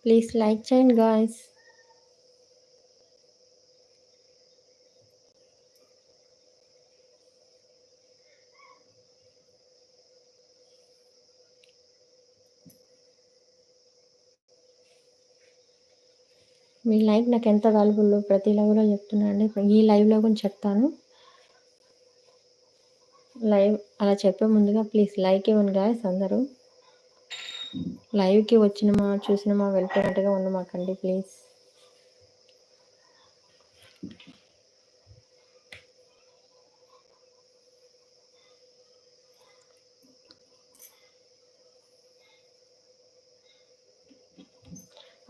Please like చేయండి guys. మీ like నాకు ఎంత వాల్యుబుల్లో ప్రతి లైవ్లో చెప్తున్నా అండి. ఈ లైవ్లో కూడా చెప్తాను. లైవ్ అలా చెప్పే ముందుగా ప్లీజ్ లైక్ ఇవ్వండి గాయ్స్ అందరూ. లైవ్కి వచ్చినమా చూసినమా వెళ్ళిపోయినట్టుగా ఉండమాకండి ప్లీజ్.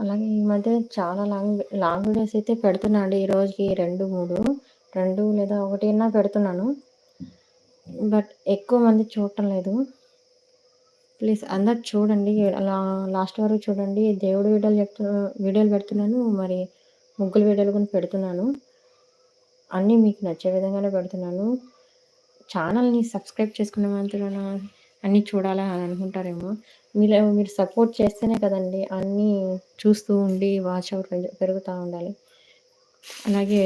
అలాగే ఈ మధ్య చాలా లాంగ్ వీడియోస్ అయితే పెడుతున్నా అండి. ఈ రోజుకి 2, 3 2 లేదా 1 పెడుతున్నాను. బట్ ఎక్కువ మంది చూడటం లేదు. ప్లీజ్ అందరు చూడండి. అలా లాస్ట్ వరకు చూడండి. దేవుడి వీడియోలు పెడుతున్నాను, మరి ముగ్గుల వీడియోలు కూడా పెడుతున్నాను. అన్నీ మీకు నచ్చే విధంగానే పెడుతున్నాను. ఛానల్ని సబ్స్క్రైబ్ చేసుకున్న మాత్రాన అన్నీ చూడాలని అనుకుంటారేమో. మీరు సపోర్ట్ చేస్తేనే కదండి అన్నీ చూస్తూ ఉండి వాచ్ అవర్ పెరుగుతూ ఉండాలి. అలాగే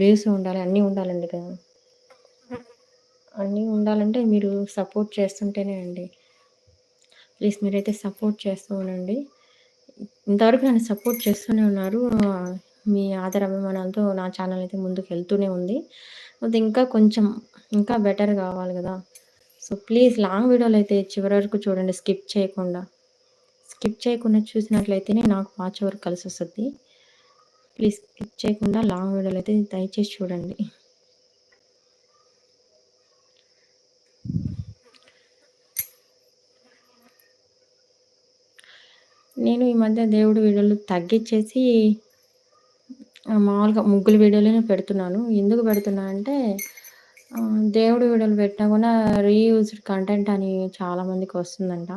వ్యూస్ ఉండాలి, అన్నీ ఉండాలండి కదా. అన్నీ ఉండాలంటే మీరు సపోర్ట్ చేస్తుంటేనే అండి. ప్లీజ్ మీరైతే సపోర్ట్ చేస్తూ ఉండండి. ఇంతవరకు నన్ను సపోర్ట్ చేస్తూనే ఉన్నారు. మీ ఆదరాభిమానాలతో నా ఛానల్ అయితే ముందుకు వెళ్తూనే ఉంది. అది ఇంకా బెటర్ కావాలి కదా. సో ప్లీజ్ లాంగ్ వీడియోలు అయితే చివరి వరకు చూడండి, స్కిప్ చేయకుండా చూసినట్లయితేనే నాకు వాచ్ అవర్ కలిసి వస్తుంది. ప్లీజ్ స్కిప్ చేయకుండా లాంగ్ వీడియోలు అయితే దయచేసి చూడండి. నేను ఈ మధ్య దేవుడి వీడియోలు తగ్గించేసి మామూలుగా ముగ్గుల వీడియోలనే పెడుతున్నాను. ఎందుకు పెడుతున్నా అంటే దేవుడి వీడియోలు పెట్టినా కూడా రీయూజ్డ్ కంటెంట్ అని చాలామందికి వస్తుందంట.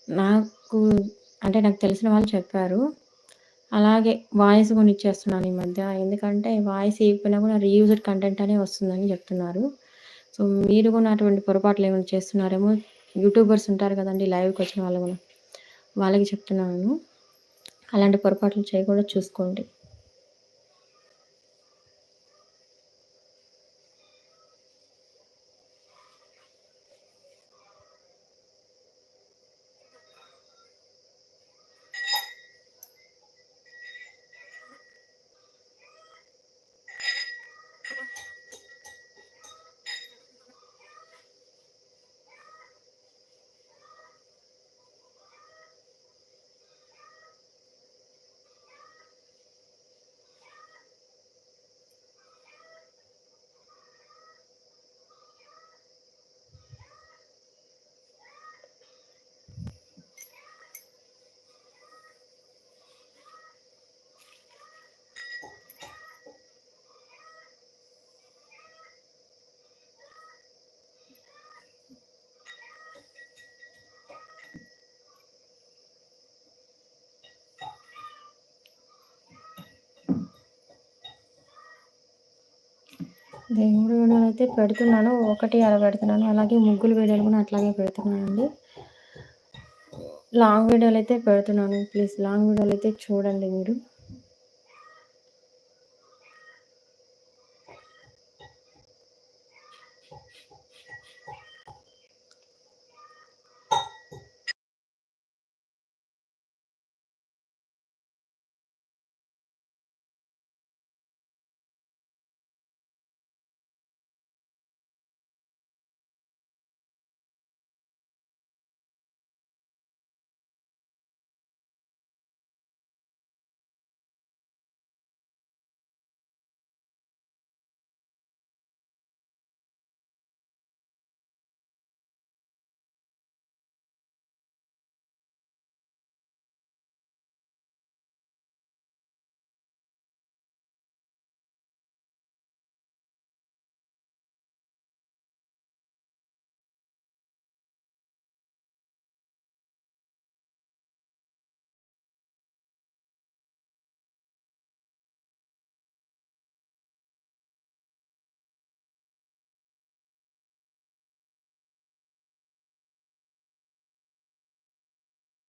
నాకు తెలిసిన వాళ్ళు చెప్పారు. అలాగే వాయిస్ కూడా ఇచ్చేస్తున్నాను ఈ మధ్య. ఎందుకంటే వాయిస్ ఇవ్వకపోయినా కూడా రీయూజ్డ్ కంటెంట్ అనే వస్తుందని చెప్తున్నారు. సో మీరు కూడా అటువంటి పొరపాట్లు ఏమైనా చేస్తున్నారేమో. యూట్యూబర్స్ ఉంటారు కదండి, లైవ్కి వచ్చిన వాళ్ళు కూడా, వాళ్ళకి చెప్తున్నాను. అలాంటి పొరపాట్లు చేయకుండా చూసుకోండి. దేవుడి వీడియోలు అయితే పెడుతున్నాను, 1 అలా పెడుతున్నాను. అలాగే ముగ్గులు వీడియోలు కూడా అట్లాగే పెడుతున్నానండి. లాంగ్ వీడియోలు అయితే పెడుతున్నాను. ప్లీజ్ లాంగ్ వీడియోలు అయితే చూడండి మీరు.